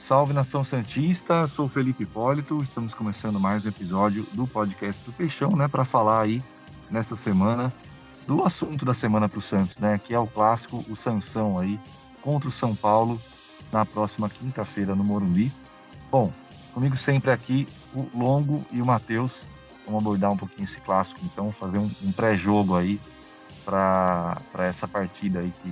Salve Nação Santista, sou o Felipe Hipólito, estamos começando mais um episódio do podcast do Peixão, né, para falar aí nessa semana do assunto da semana para o Santos, né, que é o clássico, o Sansão aí contra o São Paulo na próxima quinta-feira no Morumbi. Bom, comigo sempre aqui o Longo e o Matheus, vamos abordar um pouquinho esse clássico, então fazer um pré-jogo aí para essa partida aí que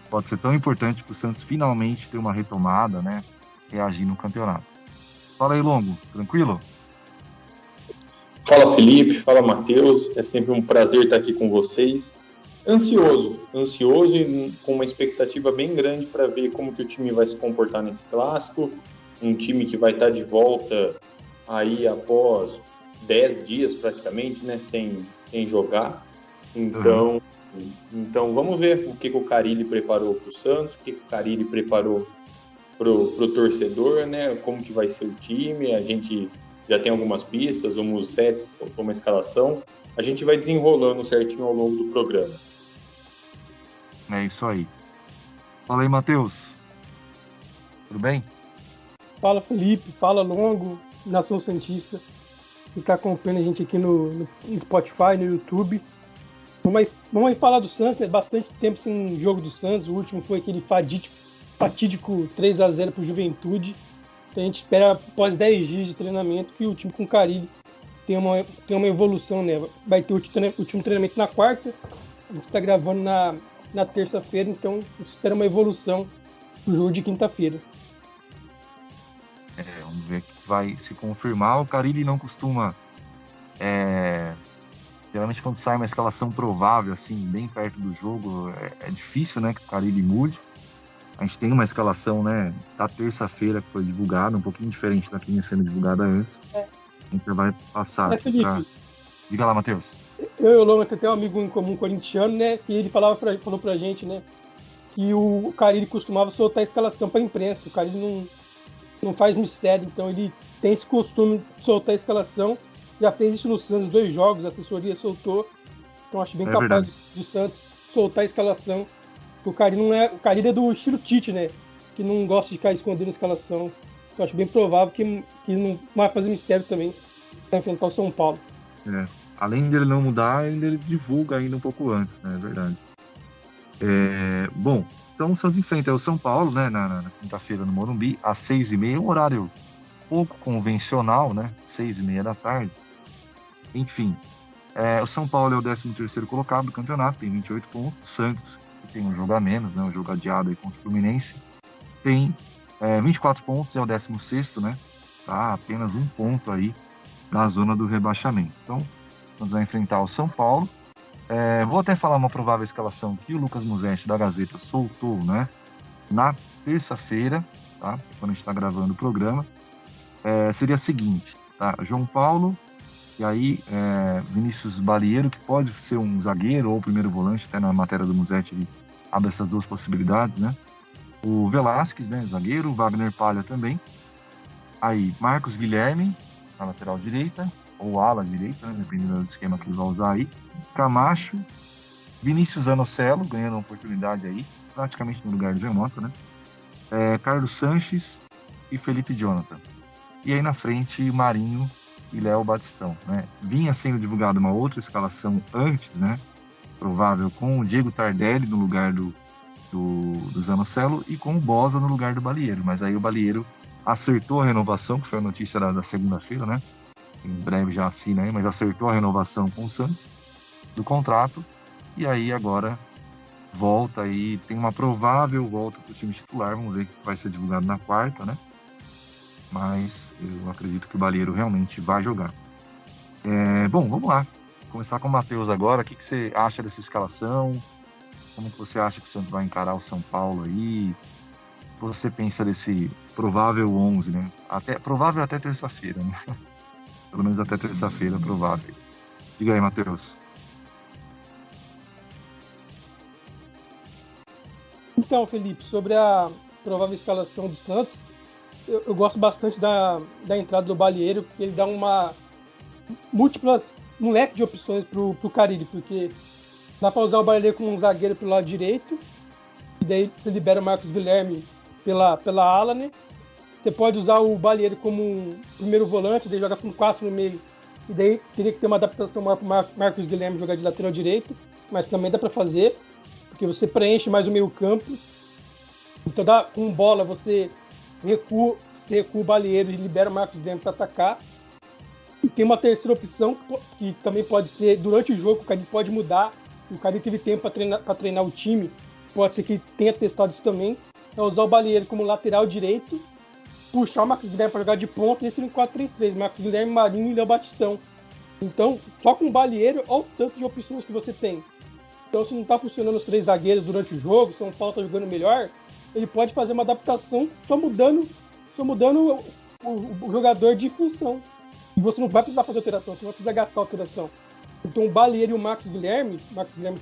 pode ser tão importante para o Santos finalmente ter uma retomada, né, reagir no campeonato. Fala aí, Longo, tranquilo? Fala, Felipe, fala, Matheus, é sempre um prazer estar aqui com vocês. Ansioso e com uma expectativa bem grande para ver como que o time vai se comportar nesse clássico, um time que vai estar de volta aí após 10 dias praticamente, né, sem jogar. Então vamos ver o que o Carille preparou para o Santos, o que o Carille preparou pro torcedor, né? Como que vai ser o time? A gente já tem algumas pistas, o Musetti soltou uma escalação. A gente vai desenrolando certinho ao longo do programa. É isso aí. Fala aí, Matheus. Tudo bem? Fala, Felipe. Fala, Longo, Nação Santista, que está acompanhando a gente aqui no Spotify, no YouTube. Vamos aí falar do Santos, né? Bastante tempo sem jogo do Santos. O último foi aquele fatídico 3-0 para o Juventude. Então a gente espera, após 10 dias de treinamento, que o time com o Carille tenha uma evolução, né? Vai ter o último treinamento na quarta, a gente está gravando na terça-feira, então a gente espera uma evolução do jogo de quinta-feira. Vamos ver que vai se confirmar. O Carille não costuma... Geralmente quando sai uma escalação provável, assim, bem perto do jogo, é difícil, né, que o Carille mude. A gente tem uma escalação, né, da terça-feira que foi divulgada, um pouquinho diferente da que vinha sendo divulgada antes. A gente já vai passar aqui pra... Diga lá, Matheus. Eu e o Longo tem um amigo em comum corintiano, né, que ele falou pra gente, né, que o Carille costumava soltar a escalação pra imprensa. O Carille não faz mistério, então ele tem esse costume de soltar a escalação. Já fez isso no Santos, 2 jogos, a assessoria soltou. Então acho bem capaz do Santos soltar a escalação. O Carille é do estilo Tite, né? Que não gosta de ficar escondendo a escalação. Então acho bem provável que não vai fazer mistério também para enfrentar o São Paulo. Além dele não mudar, ele divulga ainda um pouco antes, né? É verdade. Bom, então o Santos enfrenta o São Paulo, né? Na quinta-feira no Morumbi, às 6h30, um horário pouco convencional, né? 6h30 da tarde. Enfim, o São Paulo é o 13º colocado do campeonato, tem 28 pontos. O Santos, que tem um jogo a menos, né, um jogo adiado aí contra o Fluminense, tem 24 pontos, é o 16º, né? Tá apenas um ponto aí na zona do rebaixamento. Então, nós vamos enfrentar o São Paulo. Vou até falar uma provável escalação que o Lucas Musetti da Gazeta soltou, né, na terça-feira, tá? Quando a gente está gravando o programa. Seria a seguinte, tá? João Paulo, e aí Vinícius Balieiro, que pode ser um zagueiro ou primeiro volante, até na matéria do Musetti ele abre essas duas possibilidades, né? O Velasquez, né, zagueiro, Wagner Palha também. Aí Marcos Guilherme, na lateral direita, ou ala direita, né, dependendo do esquema que ele vai usar aí. Camacho, Vinícius Anocelo, ganhando uma oportunidade aí, praticamente no lugar de Gemota, né? Carlos Sanches e Felipe Jonathan. E aí na frente, Marinho e Léo Batistão, né? Vinha sendo divulgada uma outra escalação antes, né? Provável, com o Diego Tardelli no lugar do Zanocelo e com o Bosa no lugar do Balieiro. Mas aí o Balieiro acertou a renovação, que foi a notícia da segunda-feira, né? Em breve já assina aí, mas acertou a renovação com o Santos do contrato. E aí agora volta aí, tem uma provável volta para o time titular. Vamos ver que vai ser divulgado na quarta, né? Mas eu acredito que o Balieiro realmente vai jogar. Bom, vamos lá. Vou começar com o Matheus agora. O que você acha dessa escalação? Como que você acha que o Santos vai encarar o São Paulo aí? O que você pensa desse provável 11, né? Provável até terça-feira, né? Pelo menos até terça-feira, provável. Diga aí, Matheus. Então, Felipe, sobre a provável escalação do Santos, eu gosto bastante da entrada do Balieiro, porque ele dá um leque de opções pro Carille, porque dá para usar o Balieiro como um zagueiro pelo lado direito, e daí você libera o Marcos Guilherme pela ala, né? Você pode usar o Balieiro como um primeiro volante, daí jogar com 4 no meio. E daí teria que ter uma adaptação maior para o Marcos Guilherme jogar de lateral direito, mas também dá para fazer, porque você preenche mais o meio campo. Então, com bola, você recua o Balieiro e libera o Marcos Guilherme para atacar. E tem uma terceira opção, que também pode ser, durante o jogo, o Carille pode mudar. O Carille teve tempo para treinar o time, pode ser que tenha testado isso também, é usar o Balieiro como lateral direito, puxar o Marcos Guilherme para jogar de ponta e esse no 4-3-3, Marcos Guilherme, Marinho e Léo Batistão. Então, só com o Balieiro, olha o tanto de opções que você tem. Então, se não está funcionando os 3 zagueiros durante o jogo, se São Paulo está jogando melhor, ele pode fazer uma adaptação só mudando o jogador de função. E você não vai precisar fazer alteração, você não vai precisar gastar alteração. Então, o Balieiro e o Marcos Guilherme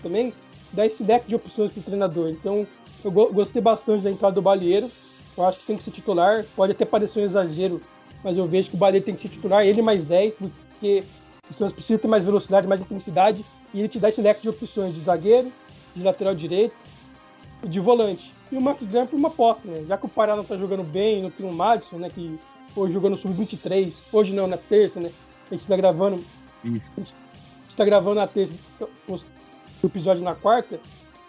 também, dá esse leque de opções para o treinador. Então, eu gostei bastante da entrada do Balieiro. Eu acho que tem que ser titular. Pode até parecer um exagero, mas eu vejo que o Balieiro tem que ser titular, ele mais 10, porque o Santos precisa ter mais velocidade, mais intensidade, e ele te dá esse leque de opções de zagueiro, de lateral direito e de volante. E o Marcos Guilherme por uma aposta, né? Já que o Pará não está jogando bem, não tem o Madison, né, que hoje jogou no Sub-23, hoje não, na terça, né? A gente está gravando. Isso. A gente está gravando na terça, o episódio na quarta.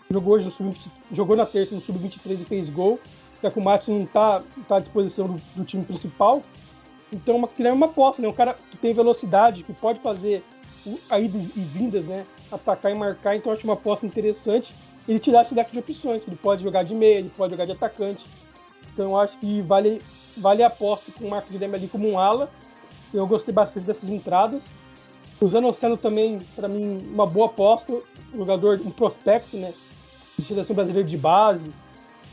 Jogou na terça no Sub-23 e fez gol. Já que o Madison não está à disposição do time principal. Então, o Guilherme é uma aposta, né? Um cara que tem velocidade, que pode fazer idas e vindas, né? Atacar e marcar. Então, eu acho uma aposta interessante. Ele te dá esse leque de opções. Ele pode jogar de meia, ele pode jogar de atacante. Então, eu acho que vale a aposta com o Marcos Guilherme ali como um ala. Eu gostei bastante dessas entradas. O Zanocelo também, para mim, uma boa aposta. Um jogador, um prospecto, né? De seleção brasileira de base.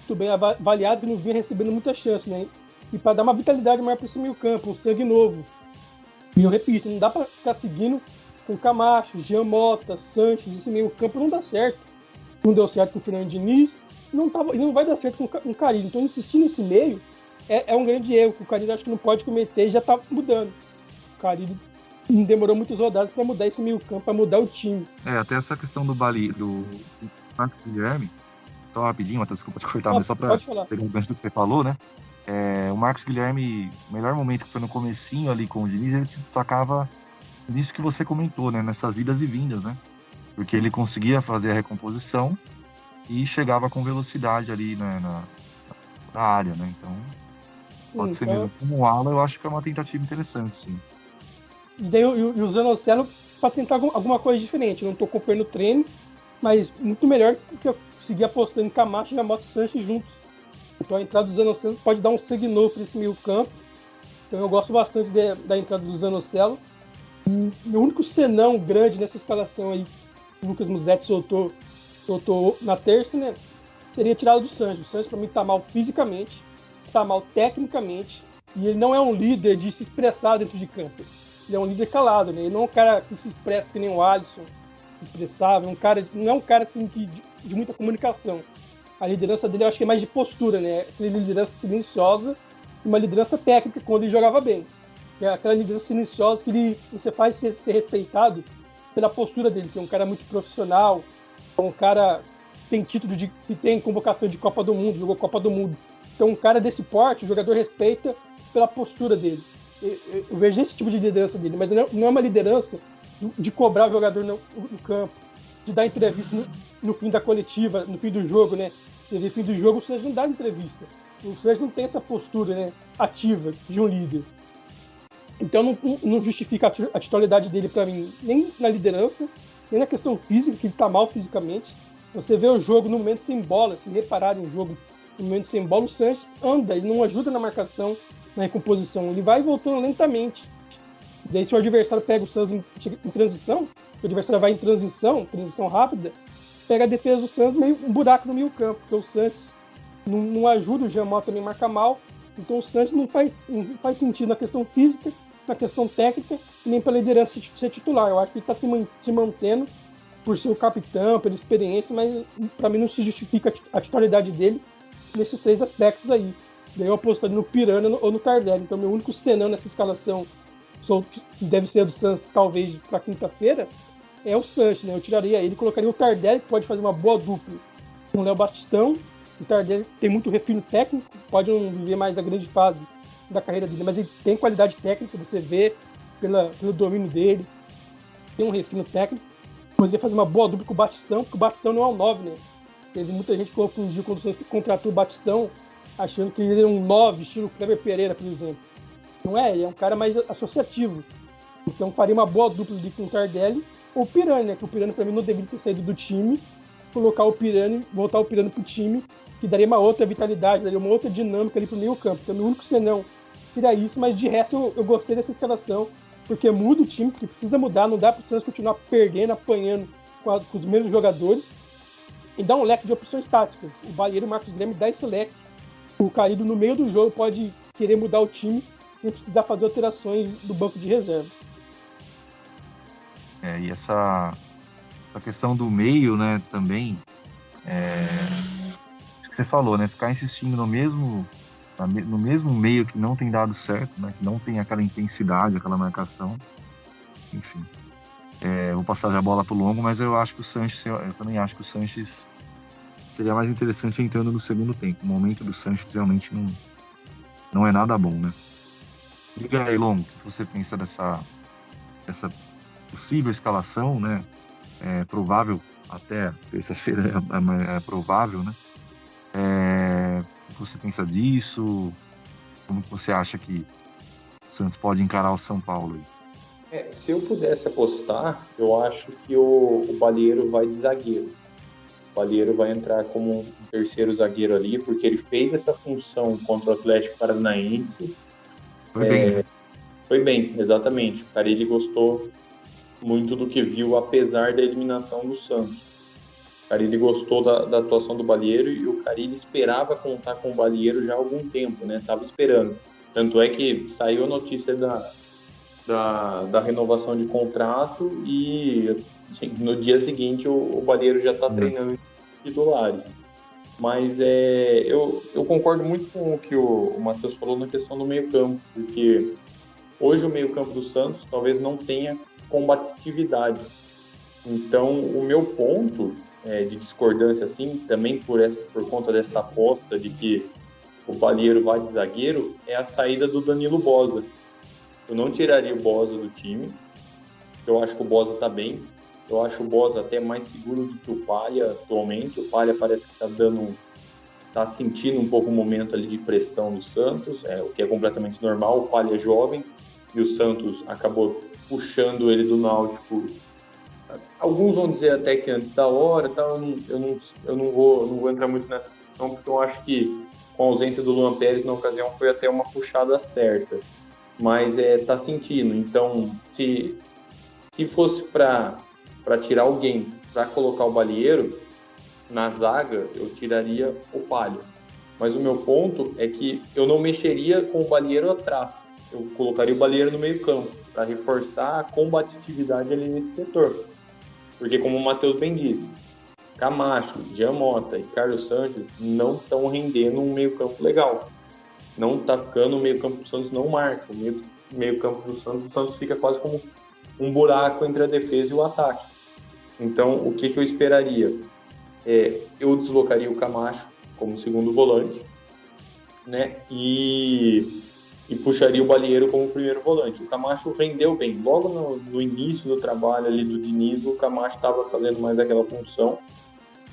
Muito bem avaliado, que não vinha recebendo muita chance, né? E para dar uma vitalidade maior para esse meio campo, um sangue novo. E eu repito, não dá para ficar seguindo com Camacho, Jean Mota, Sanches, esse meio campo não dá certo. Não deu certo com o Fernando Diniz, e não vai dar certo com o Carille. Então, insistir nesse meio é um grande erro, que o Carille acho que não pode cometer e já está mudando. O Carille demorou muitas rodadas para mudar esse meio campo, para mudar o time. Até essa questão do Marcos Guilherme, só rapidinho, Matheus, desculpa te cortar, mas só para pegar um gancho do que você falou, né? O Marcos Guilherme, o melhor momento que foi no comecinho ali com o Diniz, ele se destacava nisso que você comentou, né? Nessas idas e vindas, né? Porque ele conseguia fazer a recomposição e chegava com velocidade ali, né, na área, né? Então, pode ser mesmo como ala, eu acho que é uma tentativa interessante, sim. E daí o Zanocelo para tentar alguma coisa diferente. Não estou acompanhando o treino, mas muito melhor que eu seguir apostando em Camacho e Jamoto Sanches juntos. Então a entrada do Zanocelo pode dar um sangue novo para esse meio campo. Então eu gosto bastante da entrada do Zanocelo. O único senão grande nessa escalação aí que o Lucas Musetti soltou na terça, né, seria tirado do Sanches. O Sanches para mim tá mal fisicamente, tá mal tecnicamente, e ele não é um líder de se expressar dentro de campo. Ele é um líder calado, né? Ele não é um cara que se expressa que nem o Alisson se expressava, não é um cara assim, de muita comunicação. A liderança dele eu acho que é mais de postura, né? Aquela liderança silenciosa e uma liderança técnica quando ele jogava bem. Que é aquela liderança silenciosa que você faz ser respeitado pela postura dele, que é um cara muito profissional, é um cara que tem título que tem convocação de Copa do Mundo, jogou Copa do Mundo. Então um cara desse porte, o jogador respeita pela postura dele. Eu vejo esse tipo de liderança dele, mas não é uma liderança de cobrar o jogador no campo, de dar entrevista no fim da coletiva, no fim do jogo, né? No fim do jogo o Sanches não dá entrevista. O Sanches não tem essa postura, né, ativa de um líder. Então não justifica a titularidade dele para mim, nem na liderança, nem na questão física, que ele tá mal fisicamente. Você vê o jogo no momento sem bola, se repararem o jogo no momento sem bola, o Sanches anda, ele não ajuda na marcação, na recomposição, ele vai voltando lentamente. Daí se o adversário pega o Santos em transição, o adversário vai em transição rápida, pega a defesa do Santos meio um buraco no meio campo, porque o Santos não ajuda, o Jean Mota também marca mal, então o Santos não faz sentido na questão física, na questão técnica, nem pela liderança de ser titular. Eu acho que ele está se mantendo por ser o capitão, pela experiência, mas para mim não se justifica a titularidade dele nesses 3 aspectos aí. Daí eu apostaria no Pirana ou no Tardelli. Então meu único senão nessa escalação, que deve ser a do Santos talvez para quinta-feira, é o Sanches, né? Eu tiraria ele e colocaria o Tardelli, que pode fazer uma boa dupla com o Léo Batistão. O Tardelli tem muito refino técnico, pode não viver mais da grande fase da carreira dele, mas ele tem qualidade técnica, você vê pelo domínio dele, tem um refino técnico, poderia fazer uma boa dupla com o Batistão, porque o Batistão não é um 9, né? Teve muita gente que confundiu quando o Santos contratou o Batistão, achando que ele era um 9, estilo Kleber Pereira, por exemplo. Não é, ele é um cara mais associativo. Então faria uma boa dupla ali com o Tardelli ou o Pirani, né? Que o Pirani para mim não deveria ter saído do time, colocar o Pirani, voltar o Pirani pro time, que daria uma outra vitalidade, daria uma outra dinâmica ali pro meio campo. Então o único senão seria isso, mas de resto eu gostei dessa escalação, porque muda o time, porque precisa mudar, não dá pro Santos continuar perdendo, apanhando com os mesmos jogadores, e dá um leque de opções táticas. O Balieiro e o Marcos Grêmio dá esse leque. O Carido, no meio do jogo, pode querer mudar o time sem precisar fazer alterações do banco de reserva. E essa questão do meio, né, também, acho que você falou, né, ficar insistindo no mesmo meio que não tem dado certo, né, que não tem aquela intensidade, aquela marcação, enfim. Vou passar já a bola pro Longo, mas eu também acho que o Sanches seria mais interessante entrando no segundo tempo. O momento do Sanches realmente não é nada bom, né? Diga aí, Longo, o que você pensa dessa possível escalação, né? É provável, até terça-feira é provável, né? O que você pensa disso? Como que você acha que o Santos pode encarar o São Paulo aí? Se eu pudesse apostar, eu acho que o Balieiro vai de zagueiro. O Balieiro vai entrar como um terceiro zagueiro ali, porque ele fez essa função contra o Atlético Paranaense. Foi bem, né? Foi bem, exatamente. O Carille gostou muito do que viu, apesar da eliminação do Santos. O Carille gostou da atuação do Balieiro e o Carille esperava contar com o Balieiro já há algum tempo, né? Estava esperando. Tanto é que saiu a notícia da renovação de contrato e assim, no dia seguinte o Balieiro já está treinando titulares. Mas eu concordo muito com o que o Matheus falou na questão do meio-campo, porque hoje o meio-campo do Santos talvez não tenha combatividade. Então, o meu ponto de discordância, assim, também por conta dessa aposta de que o Balieiro vai de zagueiro, é a saída do Danilo Boza. Eu não tiraria o Boza do time. Eu acho que o Boza está bem. Eu acho o Boza até mais seguro do que o Palha atualmente. O Palha parece que está sentindo um pouco o momento ali de pressão do Santos, o que é completamente normal. O Palha é jovem e o Santos acabou puxando ele do Náutico. Alguns vão dizer até que antes da hora, tal. Eu não vou entrar muito nessa questão, porque eu acho que com a ausência do Luan Pérez na ocasião foi até uma puxada certa. Mas tá sentindo. Então, se fosse para tirar alguém para colocar o Balieiro na zaga, eu tiraria o Palha. Mas o meu ponto é que eu não mexeria com o Balieiro atrás. Eu colocaria o Balieiro no meio campo para reforçar a combatividade ali nesse setor. Porque, como o Matheus bem disse, Camacho, Jean Mota e Carlos Sanches não estão rendendo um meio campo legal. Não está ficando, o meio-campo do Santos não marca. O meio-campo do Santos fica quase como um buraco entre a defesa e o ataque. Então, o que eu esperaria? Eu deslocaria o Camacho como segundo volante, né? E puxaria o Balieiro como primeiro volante. O Camacho rendeu bem. Logo no início do trabalho ali do Diniz, o Camacho estava fazendo mais aquela função.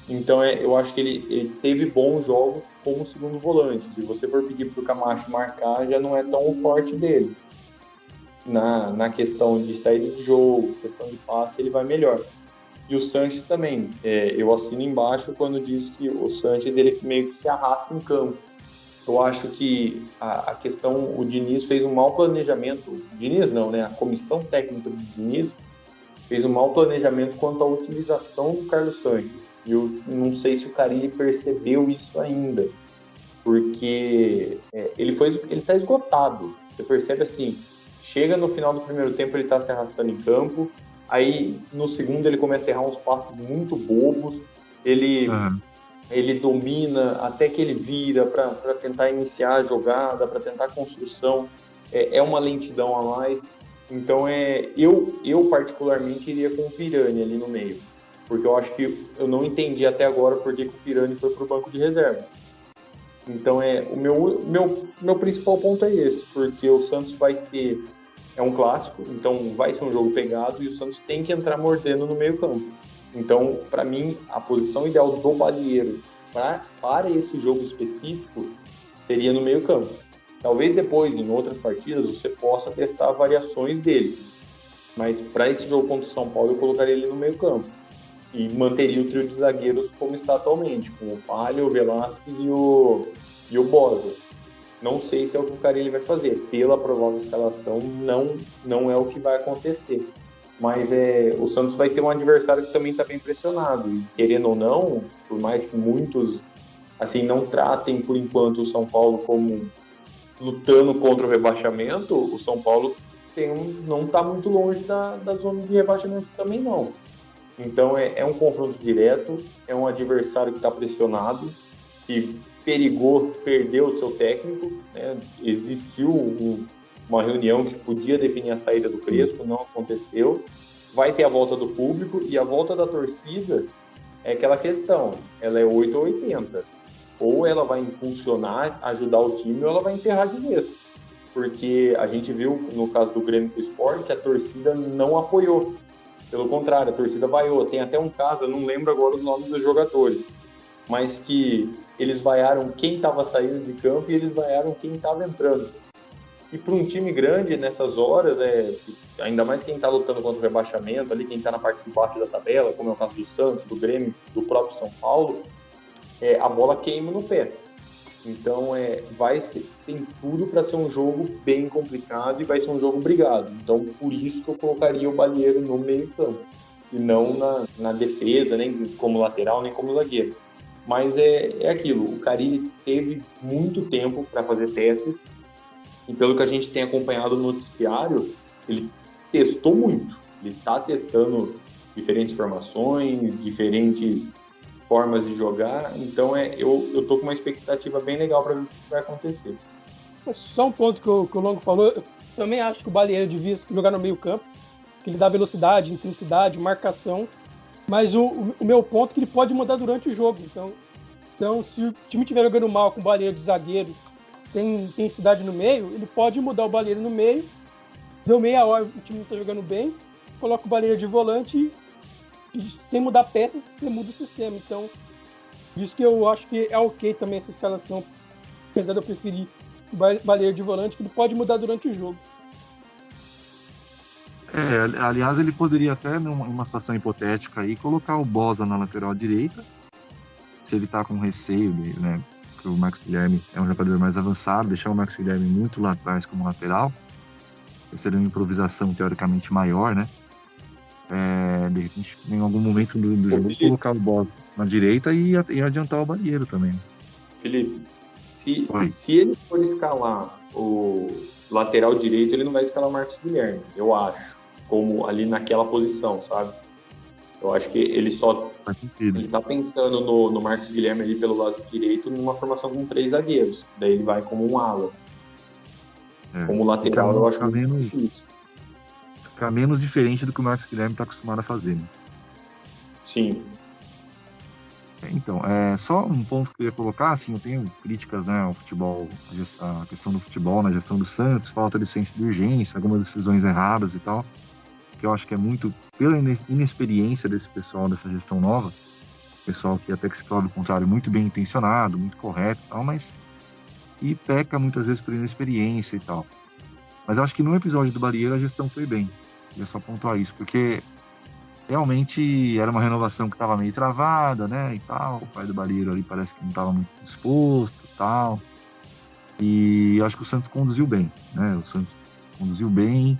Então, eu acho que ele teve bons jogos como segundo volante. Se você for pedir para o Camacho marcar, já não é tão o forte dele. Na questão de saída de jogo, questão de passe, ele vai melhor. E o Sanches também. Eu assino embaixo quando diz que o Sanches ele meio que se arrasta em campo. Eu acho que a questão, o Diniz fez um mau planejamento. Diniz não, né? A comissão técnica do Diniz fez um mau planejamento quanto à utilização do Carlos Sanches. E eu não sei se o Carille percebeu isso ainda, porque ele está esgotado. Você percebe assim, chega no final do primeiro tempo ele está se arrastando em campo, aí no segundo ele começa a errar uns passes muito bobos, ele domina até que ele vira para tentar iniciar a jogada, para tentar a construção. É uma lentidão a mais. Então, eu particularmente iria com o Pirani ali no meio, porque eu acho que eu não entendi até agora por que o Pirani foi para o banco de reservas. Então, o meu principal ponto é esse, porque o Santos vai ter... É um clássico, então vai ser um jogo pegado e o Santos tem que entrar mordendo no meio campo. Então, para mim, a posição ideal do Balieiro para esse jogo específico seria no meio campo. Talvez depois, em outras partidas, você possa testar variações dele. Mas para esse jogo contra o São Paulo, eu colocaria ele no meio campo. E manteria o trio de zagueiros como está atualmente, com o Palha, o Velasquez e o Bosa. Não sei se é o que o Carille vai fazer. Pela provável escalação, não é o que vai acontecer. Mas o Santos vai ter um adversário que também está bem pressionado. E querendo ou não, por mais que muitos assim não tratem por enquanto o São Paulo como lutando contra o rebaixamento, o São Paulo não está muito longe da zona de rebaixamento também não. Então é um confronto direto, é um adversário que está pressionado, que perigou perder o seu técnico, né? Existiu uma reunião que podia definir a saída do Crespo, não aconteceu. Vai ter a volta do público e a volta da torcida é aquela questão, ela é 8 ou 80. Ou ela vai impulsionar, ajudar o time, ou ela vai enterrar de vez. Porque a gente viu, no caso do Grêmio do Sport, que a torcida não apoiou. Pelo contrário, a torcida vaiou. Tem até um caso, eu não lembro agora os nomes dos jogadores, mas que eles vaiaram quem estava saindo de campo e eles vaiaram quem estava entrando. E para um time grande, nessas horas, ainda mais quem está lutando contra o rebaixamento, ali quem está na parte de baixo da tabela, como é o caso do Santos, do Grêmio, do próprio São Paulo, a bola queima no pé. Então, tem tudo para ser um jogo bem complicado e vai ser um jogo brigado. Então, por isso que eu colocaria o Balieiro no meio campo e não na defesa, nem como lateral, nem como zagueiro. Mas é aquilo, o Carille teve muito tempo para fazer testes e pelo que a gente tem acompanhado no noticiário, ele testou muito. Ele está testando diferentes formações, diferentes formas de jogar, então eu tô com uma expectativa bem legal para ver o que vai acontecer. Só um ponto que o Longo falou, eu também acho que o Balieiro devia jogar no meio campo, que ele dá velocidade, intensidade, marcação, mas o meu ponto é que ele pode mudar durante o jogo, então se o time estiver jogando mal com o Balieiro de zagueiro, sem intensidade no meio, ele pode mudar o Balieiro no meio, deu meia hora, o time não está jogando bem, coloca o Balieiro de volante e sem mudar peças, você muda o sistema. Então, isso que eu acho que é ok também essa escalação, apesar de eu preferir o Balieiro de volante, que ele pode mudar durante o jogo. Aliás, ele poderia até, numa situação hipotética aí, colocar o Bosa na lateral direita, se ele tá com receio dele, né? Porque o Marcos Guilherme é um jogador mais avançado, deixar o Marcos Guilherme muito lá atrás como lateral, seria uma improvisação teoricamente maior, né? De repente, em algum momento do jogo, colocar o Bosa na direita e adiantar o Balieiro também. Felipe, se ele for escalar o lateral direito, ele não vai escalar o Marcos Guilherme, eu acho, como ali naquela posição, sabe? Eu acho que ele tá pensando no Marcos Guilherme ali pelo lado direito numa formação com 3 zagueiros, daí ele vai como um ala. Como lateral, eu acho muito difícil. Ficar menos diferente do que o Marcos Guilherme está acostumado a fazer. Né? Sim. Então, só um ponto que eu ia colocar, assim, eu tenho críticas, né, ao futebol, a questão do futebol, na gestão do Santos, falta de senso de urgência, algumas decisões erradas e tal, que eu acho que é muito pela inexperiência desse pessoal, dessa gestão nova, pessoal que até que se prova o contrário, muito bem intencionado, muito correto e tal, mas e peca muitas vezes por inexperiência e tal. Mas eu acho que no episódio do Balieiro a gestão foi bem. Queria só pontuar isso, porque realmente era uma renovação que estava meio travada, né, e tal. O pai do Balieiro ali parece que não estava muito disposto e tal. E eu acho que o Santos conduziu bem, né? O Santos conduziu bem.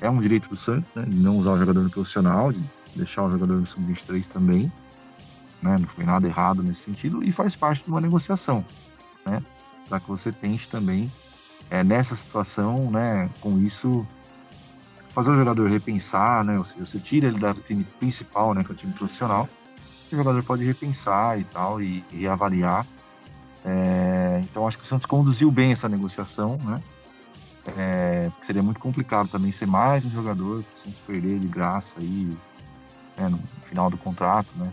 É um direito do Santos, né, de não usar o jogador no profissional, de deixar o jogador no sub-23 também, né? Não foi nada errado nesse sentido e faz parte de uma negociação, né? Para que você tente também nessa situação, né, com isso, fazer o jogador repensar, né, ou seja, você tira ele da time principal, né, que é o time profissional, o jogador pode repensar e tal, e reavaliar. Então, acho que o Santos conduziu bem essa negociação, né, porque seria muito complicado também ser mais um jogador que o Santos perder de graça aí, né, no final do contrato, né.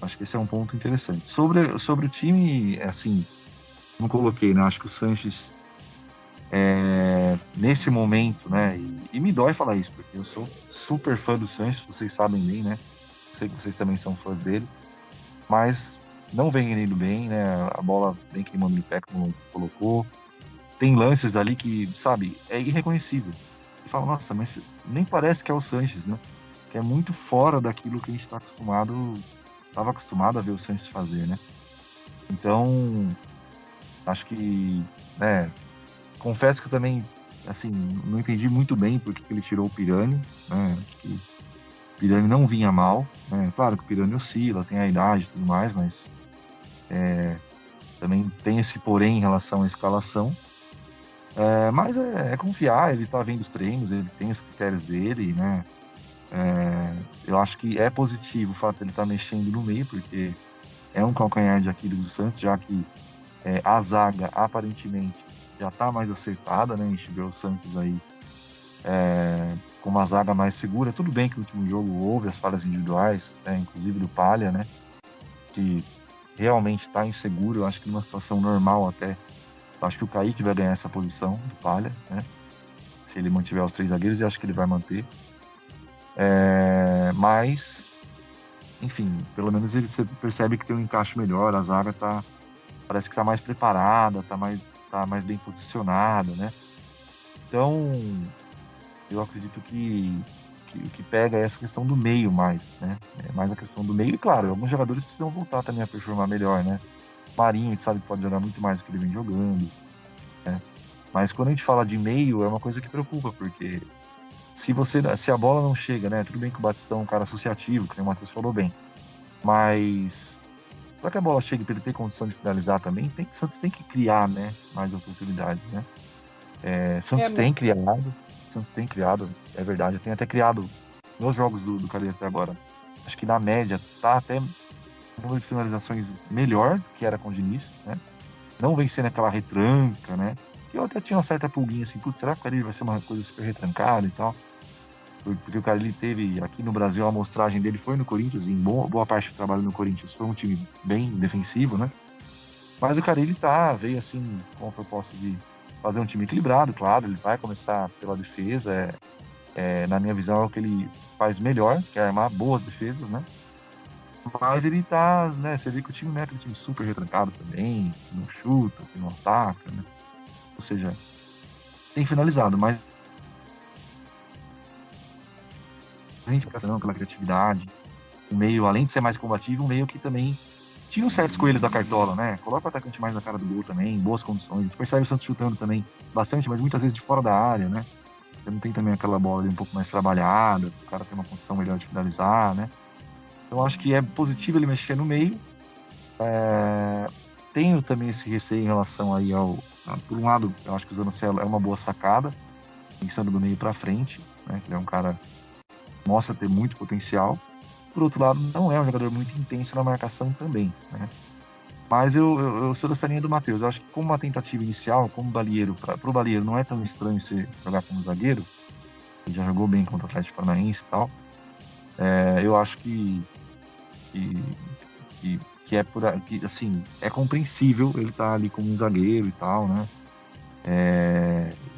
Acho que esse é um ponto interessante. Sobre o time, assim, não coloquei, né? Acho que o Sanches, nesse momento, né? E me dói falar isso, porque eu sou super fã do Sanches, vocês sabem bem, né? Sei que vocês também são fãs dele, mas não vem indo bem, né? A bola vem queimando no pé, como colocou. Tem lances ali que, sabe, é irreconhecível. E fala, nossa, mas nem parece que é o Sanches, né? Que é muito fora daquilo que a gente estava acostumado a ver o Sanches fazer, né? Então, acho que, né, confesso que eu também, assim, não entendi muito bem por que ele tirou o Pirani, né? Acho que o Pirani não vinha mal, né? Claro que o Pirani oscila, tem a idade e tudo mais, mas também tem esse porém em relação à escalação. Mas é confiar, ele tá vendo os treinos, ele tem os critérios dele, né? Eu acho que é positivo o fato de ele estar mexendo no meio, porque é um calcanhar de Aquiles do Santos, já que a zaga aparentemente já está mais acertada, né? A gente vê o Santos aí com uma zaga mais segura. Tudo bem que no último jogo houve as falhas individuais, né? Inclusive do Palha, né? Que realmente está inseguro. Eu acho que numa situação normal até, eu acho que o Kaique vai ganhar essa posição do Palha, né? Se ele mantiver os 3 zagueiros, eu acho que ele vai manter. Mas, enfim, pelo menos você percebe que tem um encaixe melhor, a zaga parece que está mais preparada, tá mais bem posicionada, né? Então, eu acredito que o que pega é essa questão do meio mais, né? É mais a questão do meio. E, claro, alguns jogadores precisam voltar também a performar melhor, né? Marinho, a gente sabe que pode jogar muito mais do que ele vem jogando, né? Mas quando a gente fala de meio, é uma coisa que preocupa, porque se a bola não chega, né? Tudo bem que o Batistão é um cara associativo, que o Matheus falou bem, mas para que a bola chegue para ele ter condição de finalizar também, Santos tem que criar, né? Mais oportunidades, né? É, Santos tem criado, é verdade, tem até criado nos jogos do Cali até agora. Acho que na média tá até um número de finalizações melhor que era com o Diniz, né? Não vem sendo aquela retranca, né? Que eu até tinha uma certa pulguinha assim, putz, será que o Cali vai ser uma coisa super retrancada e tal? Porque o Cali teve aqui no Brasil a amostragem dele foi no Corinthians, em boa parte do trabalho no Corinthians foi um time bem defensivo, né? Mas o Carille veio assim com a proposta de fazer um time equilibrado, claro, ele vai começar pela defesa, na minha visão é o que ele faz melhor, que é armar boas defesas, né? Mas ele né, você vê que o time não é aquele time super retrancado também, que não chuta, que não ataca, né? Ou seja, tem finalizado, mas a gente fica pela criatividade, o meio, além de ser mais combativo, um meio que também tira uns certos coelhos da cartola, né? Coloca o atacante mais na cara do gol também, em boas condições. A gente percebe o Santos chutando também bastante, mas muitas vezes de fora da área, né? Você não tem também aquela bola ali um pouco mais trabalhada, o cara tem uma condição melhor de finalizar, né? Então acho que é positivo ele mexer no meio. Tenho também esse receio em relação aí por um lado, eu acho que o Zanocelo é uma boa sacada, pensando do meio para frente, né? Ele é um cara que mostra ter muito potencial. Por outro lado, não é um jogador muito intenso na marcação também, né? Mas eu sou dessa linha do Matheus. Eu acho que como uma tentativa inicial, como Balieiro, para o Balieiro não é tão estranho você jogar como zagueiro, ele já jogou bem contra o Atlético Paranaense e tal. Eu acho que, que assim, é compreensível ele estar ali como um zagueiro e tal, né?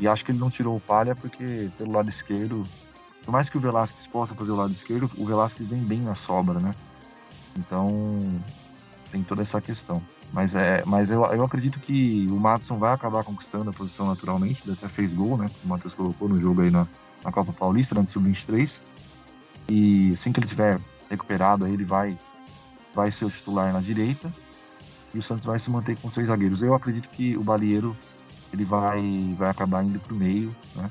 E acho que ele não tirou o Palha porque pelo lado esquerdo, por mais que o Velasquez possa fazer o lado esquerdo, o Velasquez vem bem na sobra, né? Então tem toda essa questão. Mas eu acredito que o Madison vai acabar conquistando a posição naturalmente, ele até fez gol, né? O Matheus colocou no jogo aí na Copa Paulista, no Sub-23. E assim que ele tiver recuperado, aí ele vai ser o titular na direita e o Santos vai se manter com os 3 zagueiros. Eu acredito que o Balieiro ele vai acabar indo para o meio, né?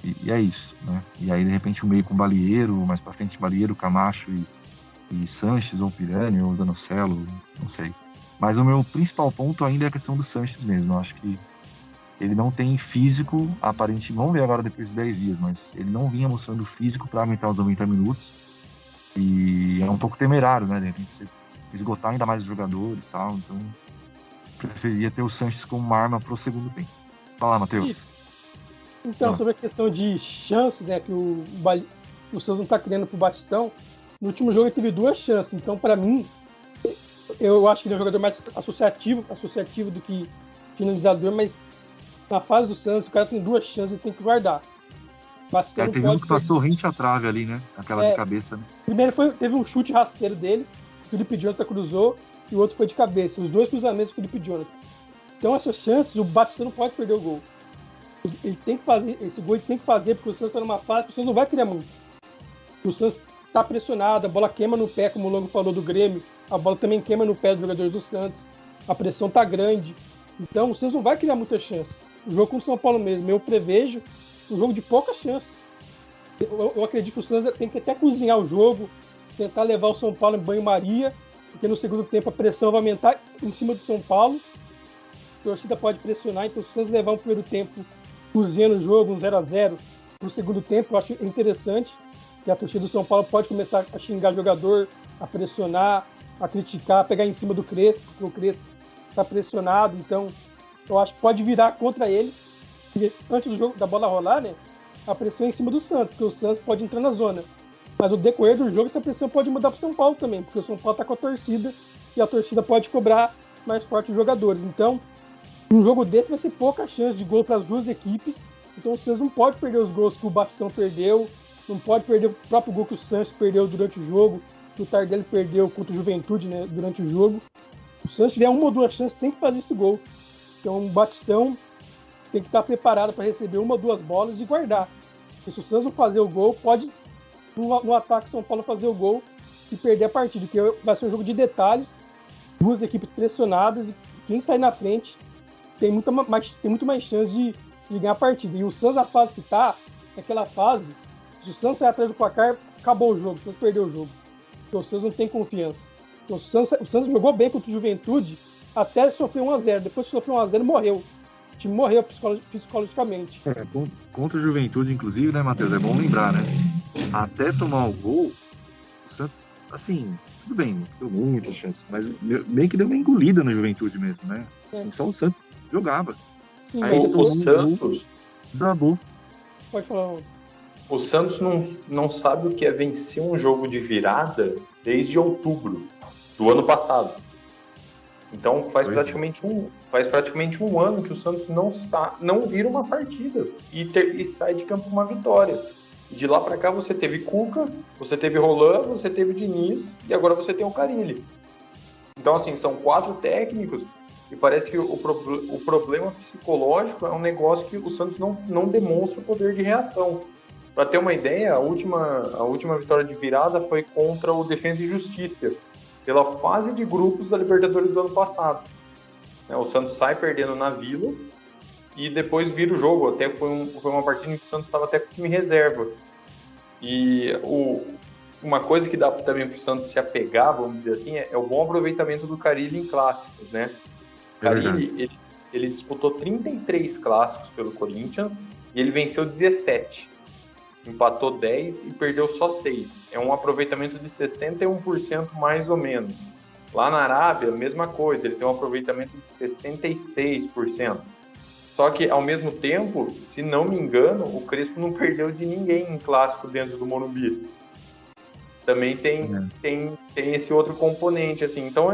E é isso, né? E aí, de repente, o meio com o Balieiro, mais para frente, Balieiro, Camacho e Sanches, ou Pirani, ou Zanocelo, não sei. Mas o meu principal ponto ainda é a questão do Sanches mesmo. Eu acho que ele não tem físico, aparente. Vamos ver agora depois de 10 dias, mas ele não vinha mostrando físico para aguentar os 90 minutos. E é um pouco temerário, né? De repente você esgotar ainda mais o jogador e tal. Então, preferia ter o Sanches como uma arma pro segundo tempo. Fala, Matheus. Isso. Então, sobre a questão de chances, né, que o Santos não está criando pro Batistão, No último jogo ele teve 2 chances, então para mim, eu acho que ele é um jogador mais associativo do que finalizador, mas na fase do Santos, o cara tem 2 chances e tem que guardar. Teve um que passou rente à trave ali, né? Aquela de cabeça, né? Primeiro teve um chute rasteiro dele, o Felipe Jonathan cruzou, e o outro foi de cabeça. Os 2 cruzamentos do Felipe Jonathan. Então essas chances, o Batistão não pode perder o gol. Ele tem que fazer, esse gol ele tem que fazer, porque o Santos está numa fase que o Santos não vai criar muito. O Santos está pressionado, a bola queima no pé, como o Longo falou do Grêmio, a bola também queima no pé do jogador do Santos, a pressão está grande. Então o Santos não vai criar muitas chances. O jogo com o São Paulo mesmo, eu prevejo um jogo de poucas chances. Eu acredito que o Santos tem que até cozinhar o jogo, tentar levar o São Paulo em banho-maria, porque no segundo tempo a pressão vai aumentar em cima do São Paulo. A torcida pode pressionar, então se o Santos levar um primeiro tempo cozinhando o jogo, um 0-0, no segundo tempo, eu acho interessante que a torcida do São Paulo pode começar a xingar jogador, a pressionar, a criticar, a pegar em cima do Crespo, porque o Crespo está pressionado, então eu acho que pode virar contra eles. E antes do jogo, da bola rolar, né, a pressão é em cima do Santos, porque o Santos pode entrar na zona. Mas no decorrer do jogo, essa pressão pode mudar para o São Paulo também, porque o São Paulo está com a torcida e a torcida pode cobrar mais forte os jogadores. Então, um jogo desse vai ser pouca chance de gol para as duas equipes. Então o Santos não pode perder os gols que o Batistão perdeu, não pode perder o próprio gol que o Santos perdeu durante o jogo, que o Tardelli perdeu contra o Juventude, né, durante o jogo. Se o Santos tiver 1 ou 2 chances, tem que fazer esse gol. Então o Batistão tem que estar preparado para receber 1 ou 2 bolas e guardar. Porque se o Santos não fazer o gol, pode no ataque o São Paulo fazer o gol e perder a partida, porque vai ser um jogo de detalhes, duas equipes pressionadas e quem sair na frente tem muito mais chance de ganhar a partida. E o Santos, a fase que tá, é aquela fase, se o Santos sair atrás do placar, acabou o jogo, o Santos perdeu o jogo. Porque o Santos não tem confiança. Então, o Santos jogou bem contra o Juventude até sofrer 1-0. Depois que sofreu 1-0, morreu. O time morreu psicologicamente. Contra o Juventude, inclusive, né, Matheus? É bom lembrar, né? Até tomar o gol, o Santos, assim, tudo bem, deu muita chance, mas meio que deu uma engolida no Juventude mesmo, né? Assim, só o Santos jogava. Sim, aí o Santos desabou. Pode falar. O Santos não sabe o que é vencer um jogo de virada desde outubro do ano passado. Então faz praticamente um ano que o Santos não vira uma partida e sai de campo com uma vitória. E de lá para cá você teve Cuca, você teve Roland, você teve Diniz e agora você tem o Carille. Então assim, são 4 técnicos e parece que o problema psicológico é um negócio que o Santos não demonstra poder de reação. Para ter uma ideia, a última vitória de virada foi contra o Defensa e Justiça, pela fase de grupos da Libertadores do ano passado. O Santos sai perdendo na Vila e depois vira o jogo. Até foi uma partida em que o Santos estava até com o time reserva. E uma coisa que dá também para o Santos se apegar, vamos dizer assim, é o bom aproveitamento do Carille em clássicos, né? O Carille, ele disputou 33 clássicos pelo Corinthians e ele venceu 17. Empatou 10 e perdeu só 6. É um aproveitamento de 61% mais ou menos. Lá na Arábia, a mesma coisa, ele tem um aproveitamento de 66%. Só que, ao mesmo tempo, se não me engano, o Crespo não perdeu de ninguém em clássico dentro do Morumbi. Também tem esse outro componente, assim. Então,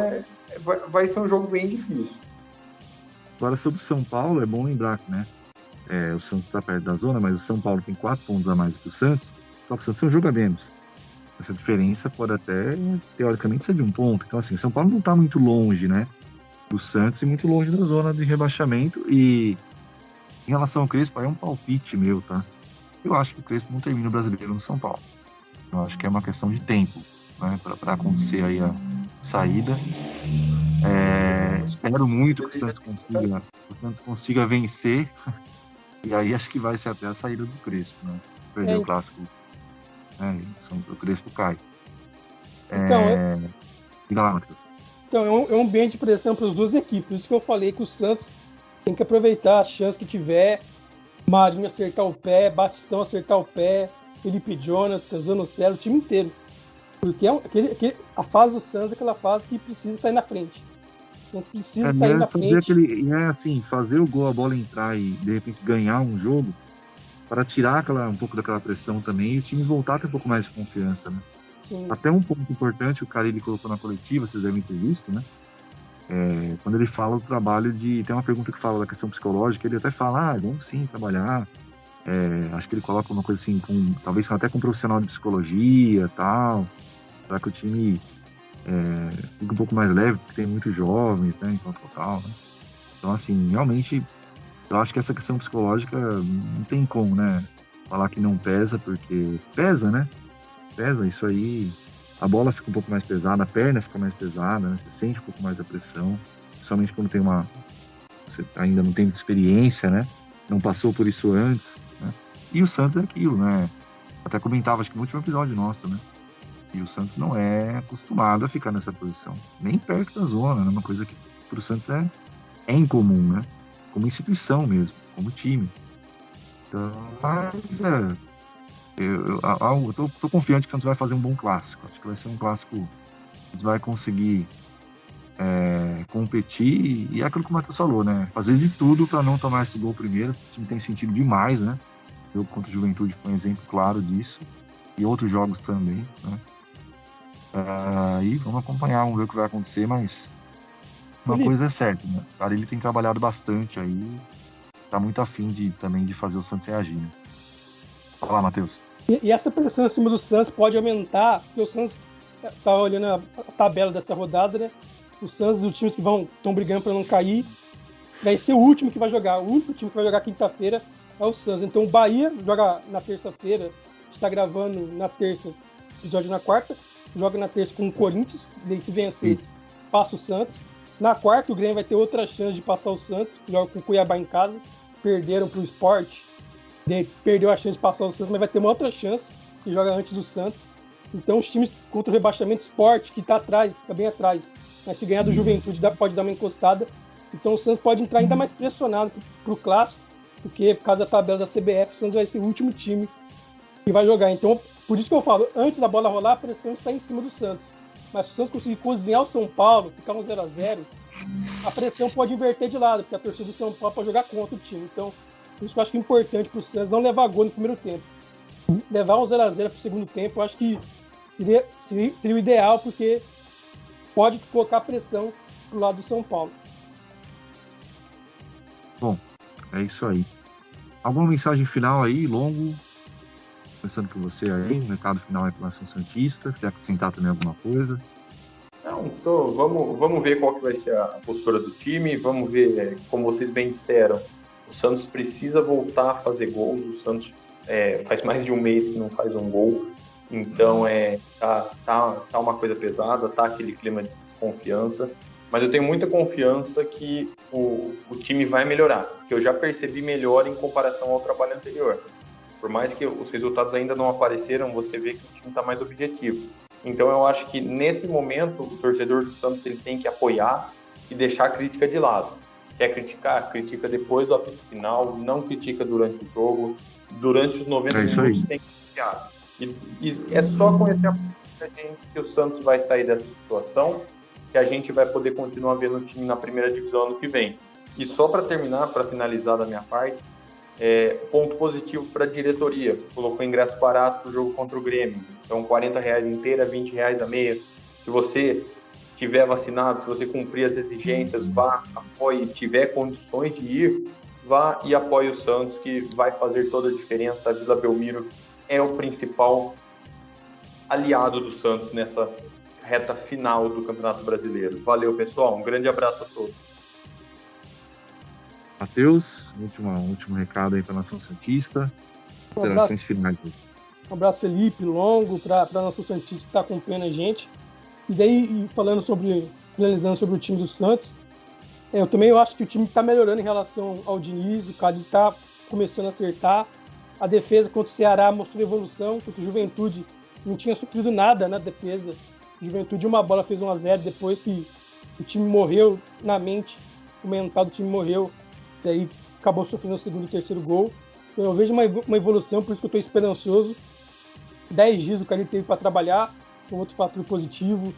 vai ser um jogo bem difícil. Agora, sobre o São Paulo, é bom lembrar que, né? O Santos está perto da zona, mas o São Paulo tem 4 pontos a mais que o Santos, só que o Santos tem um jogo a menos. Essa diferença pode até, teoricamente, ser de 1 ponto. Então, assim, o São Paulo não está muito longe, né, do Santos e muito longe da zona de rebaixamento. E em relação ao Crespo, é um palpite meu, tá? Eu acho que o Crespo não termina o Brasileiro no São Paulo. Eu acho que é uma questão de tempo, né, para acontecer aí a saída. Espero muito que o Santos consiga vencer. E aí acho que vai ser até a saída do Crespo, né? Perder o clássico. O Crespo cai. Diga lá, Matheus. Então, é um ambiente de pressão para as duas equipes. Por isso que eu falei que o Santos tem que aproveitar a chance que tiver. Marinho acertar o pé, Batistão acertar o pé, Felipe Jonathan, Zanocelo, o time inteiro. Porque a fase do Santos é aquela fase que precisa sair na frente. Precisa sair na frente. Fazer o gol, a bola entrar e de repente ganhar um jogo para tirar um pouco daquela pressão também e o time voltar a ter um pouco mais de confiança, né? Sim. Até um ponto importante, o Carille colocou na coletiva, vocês devem ter visto, né? Quando ele fala do trabalho de... Tem uma pergunta que fala da questão psicológica, ele até fala, vamos sim trabalhar. Acho que ele coloca uma coisa assim, talvez até com um profissional de psicologia e tal, para que o time fique um pouco mais leve, porque tem muitos jovens, né, então total, né? Então, assim, realmente, eu acho que essa questão psicológica não tem como, né, falar que não pesa, porque pesa, né? Pesa, isso aí, a bola fica um pouco mais pesada, a perna fica mais pesada, né? Você sente um pouco mais a pressão, principalmente quando você ainda não tem muita experiência, né? Não passou por isso antes, né? E o Santos é aquilo, né? Até comentava, acho que no último episódio nosso, né? E o Santos não é acostumado a ficar nessa posição, nem perto da zona, né? Uma coisa que para o Santos é incomum, né? Como instituição mesmo, como time. Então, mas eu tô confiante que o Santos vai fazer um bom clássico. Acho que vai ser um clássico que a gente vai conseguir competir e é aquilo que o Matheus falou, né? Fazer de tudo para não tomar esse gol primeiro. O time tem sentido demais, né? O jogo contra o Juventude foi um exemplo claro disso e outros jogos também, né? E vamos acompanhar, vamos ver o que vai acontecer, mas uma Felipe, coisa é certa, né? O cara, ele tem trabalhado bastante aí, tá muito afim também de fazer o Santos reagir, né? Fala lá, Matheus. e essa pressão em cima do Santos pode aumentar, porque o Santos tá olhando a tabela dessa rodada, né? O Santos, os times que estão brigando para não cair, vai ser o último que vai jogar. O único time que vai jogar quinta-feira é o Santos. Então o Bahia joga na terça-feira, está gravando na terça, episódio na quarta, joga na terça com o Corinthians, daí se vencer, passa o Santos. Na quarta, o Grêmio vai ter outra chance de passar o Santos, joga com o Cuiabá em casa, perderam para o Sport, perdeu a chance de passar o Santos, mas vai ter uma outra chance, que joga antes do Santos. Então os times contra o rebaixamento, Sport, que está atrás, está bem atrás, mas se ganhar do Juventude pode dar uma encostada. Então o Santos pode entrar ainda mais pressionado para o Clássico, porque por causa da tabela da CBF, o Santos vai ser o último time que vai jogar. Então, por isso que eu falo, antes da bola rolar, a pressão está em cima do Santos. Mas se o Santos conseguir cozinhar o São Paulo, ficar um 0x0, a pressão pode inverter de lado, porque a torcida do São Paulo pode jogar contra o time. Então, por isso que eu acho que é importante para o Santos não levar gol no primeiro tempo. Levar um 0x0 para o segundo tempo, eu acho que seria o ideal, porque pode colocar pressão pro lado do São Paulo. Bom, é isso aí. Alguma mensagem final aí, Longo? Começando com você aí, um recado final aí para a Nação Santista. Quer acrescentar também alguma coisa? Não, vamos ver qual que vai ser a postura do time, vamos ver, como vocês bem disseram, o Santos precisa voltar a fazer gols, o Santos faz mais de um mês que não faz um gol, então tá uma coisa pesada, tá aquele clima de desconfiança, mas eu tenho muita confiança que o time vai melhorar, porque eu já percebi melhor em comparação ao trabalho anterior. Por mais que os resultados ainda não apareceram, você vê que o time está mais objetivo. Então eu acho que nesse momento o torcedor do Santos ele tem que apoiar e deixar a crítica de lado. Quer criticar? Critica depois do apito final, não critica durante o jogo. Durante os 90 minutos tem que criticar. E é só com esse apoio que o Santos vai sair dessa situação, que a gente vai poder continuar vendo o time na primeira divisão ano que vem. E só para terminar, para finalizar da minha parte, ponto positivo para a diretoria, colocou ingresso barato para o jogo contra o Grêmio, então R$40 inteira, R$20 a meia. Se você tiver vacinado, se você cumprir as exigências, vá, apoie, tiver condições de ir, vá e apoie o Santos, que vai fazer toda a diferença. A Vila Belmiro é o principal aliado do Santos nessa reta final do Campeonato Brasileiro. Valeu, pessoal, um grande abraço a todos. Matheus, último recado aí para a Nação Santista. Considerações finais. Um abraço, Felipe, Longo, para a Nação Santista que está acompanhando a gente. E daí, finalizando sobre o time do Santos, eu acho que o time está melhorando em relação ao Diniz, o cara está começando a acertar. A defesa contra o Ceará mostrou evolução, contra o Juventude não tinha sofrido nada na defesa. O Juventude, uma bola fez 1x0, depois que o time morreu na mente, o mental do time morreu, daí acabou sofrendo o segundo e terceiro gol. Então eu vejo uma evolução, por isso que eu estou esperançoso. 10 dias o cara teve para trabalhar, com outro fator positivo.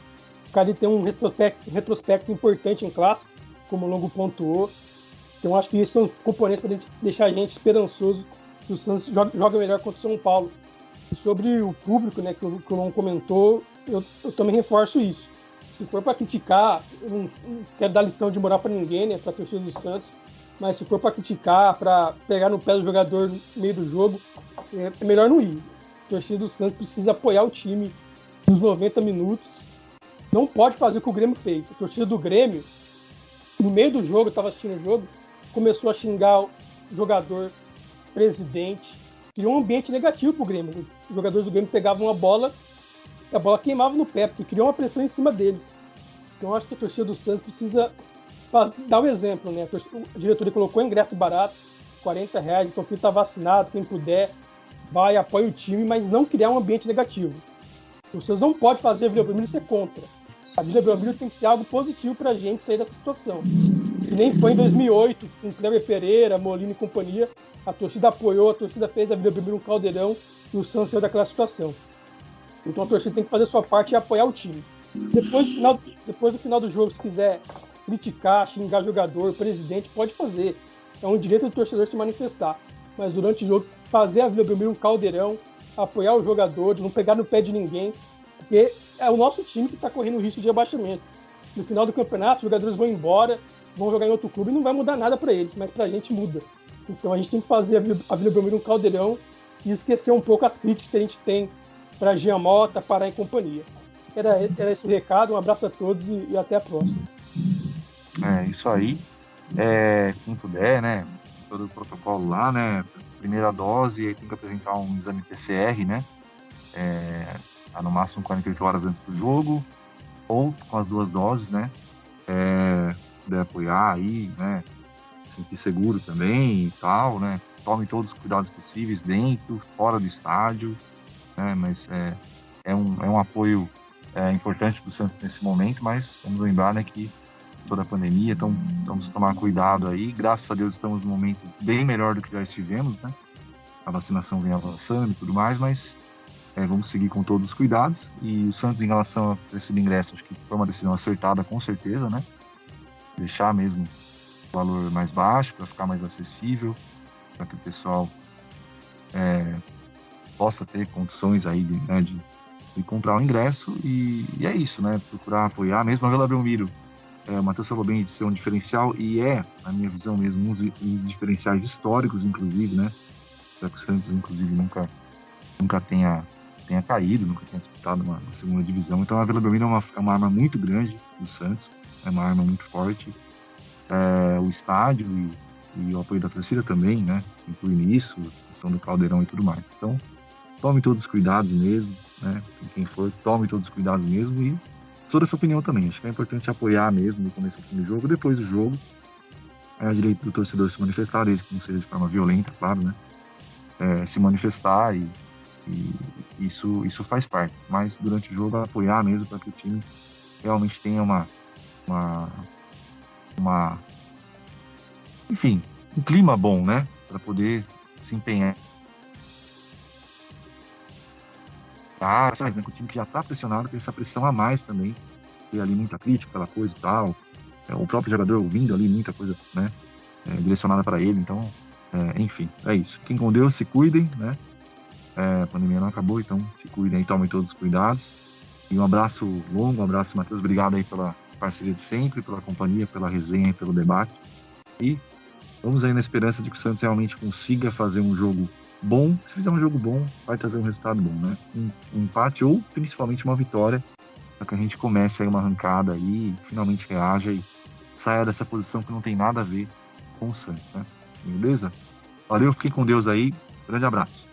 O cara tem um retrospecto importante em clássico, como o Longo pontuou. Então acho que esses são componentes para deixar a gente esperançoso que o Santos joga melhor contra o São Paulo. sobre o público, né, que o Lon comentou, eu também reforço isso. Se for para criticar, eu não quero dar lição de moral para ninguém, né, para a torcida do Santos, mas se for para criticar, para pegar no pé do jogador no meio do jogo, é melhor não ir. A torcida do Santos precisa apoiar o time nos 90 minutos. Não pode fazer o que o Grêmio fez. A torcida do Grêmio, no meio do jogo, eu estava assistindo o jogo, começou a xingar o jogador, presidente, criou um ambiente negativo para o Grêmio. Os jogadores do Grêmio pegavam uma bola e a bola queimava no pé, porque criou uma pressão em cima deles. Então, acho que a torcida do Santos precisa dar o exemplo, né? A diretoria colocou ingressos baratos, R$40, então quem está vacinado, quem puder, vai, apoia o time, mas não criar um ambiente negativo. O Santos não pode fazer a Vila Belmiro ser contra. A Vila Belmiro tem que ser algo positivo para a gente sair dessa situação. Que nem foi em 2008, com Cleber Pereira, Molina e companhia, a torcida apoiou, a torcida fez a Vila Belmiro um caldeirão e o Santos saiu daquela situação. Então a torcida tem que fazer a sua parte e apoiar o time. Depois do final do jogo, se quiser criticar, xingar jogador, presidente, pode fazer. É um direito do torcedor se manifestar. Mas durante o jogo, fazer a Vila Belmiro um caldeirão, apoiar os jogadores, não pegar no pé de ninguém, porque é o nosso time que está correndo o risco de abaixamento. No final do campeonato, os jogadores vão embora, vão jogar em outro clube e não vai mudar nada para eles, mas para a gente muda. Então a gente tem que fazer a Vila Belmiro um caldeirão e esquecer um pouco as críticas que a gente tem para Jean Mota, Pará e companhia. Era esse o recado, um abraço a todos e até a próxima. É isso aí. Quem puder, né? Todo o protocolo lá, né? Primeira dose, aí tem que apresentar um exame PCR, né? No máximo 48 horas antes do jogo, ou com as 2 doses, né? Puder apoiar aí, né? Sentir seguro também e tal, né? Tome todos os cuidados possíveis dentro, fora do estádio, né? Mas é um apoio importante do Santos nesse momento, mas vamos lembrar, né, que toda a pandemia, então vamos tomar cuidado aí. Graças a Deus estamos num momento bem melhor do que já estivemos, né? A vacinação vem avançando e tudo mais, mas vamos seguir com todos os cuidados. E o Santos, em relação a preço de ingresso, acho que foi uma decisão acertada, com certeza, né? Deixar mesmo o valor mais baixo para ficar mais acessível, para que o pessoal possa ter condições aí de comprar o ingresso. E é isso, né? Procurar apoiar, mesmo a Vila Belmiro. O Matheus falou bem de ser um diferencial, e na minha visão mesmo, uns diferenciais históricos, inclusive, né? Já que o Santos, inclusive, nunca tenha caído, nunca tenha disputado uma segunda divisão. Então a Vila Belmiro é uma arma muito grande do Santos, é uma arma muito forte. O estádio e o apoio da torcida também, né? Se inclui nisso, a questão do caldeirão e tudo mais. Então, tome todos os cuidados mesmo, né? Quem for, tome todos os cuidados mesmo e toda essa opinião também. Acho que é importante apoiar mesmo no começo do jogo. Depois do jogo, é direito do torcedor se manifestar, desde que não seja de forma violenta, claro, né? Se manifestar e isso faz parte. Mas durante o jogo, apoiar mesmo para que o time realmente tenha enfim, um clima bom, né? Para poder se empenhar. Mas, né, com o time que já está pressionado, tem essa pressão a mais também, ter ali muita crítica, aquela coisa e tal, o próprio jogador ouvindo ali muita coisa, né, direcionada para ele. Então, enfim, é isso. Fiquem com Deus, se cuidem, né? A pandemia não acabou, então se cuidem e tomem todos os cuidados. E um abraço longo, um abraço, Matheus, obrigado aí pela parceria de sempre, pela companhia, pela resenha, pelo debate. E vamos aí na esperança de que o Santos realmente consiga fazer um jogo bom. Se fizer um jogo bom, vai trazer um resultado bom, né? Um empate ou principalmente uma vitória, para que a gente comece aí uma arrancada aí, finalmente reaja e saia dessa posição que não tem nada a ver com o Santos, né? Beleza? Valeu, fiquem com Deus aí. Grande abraço.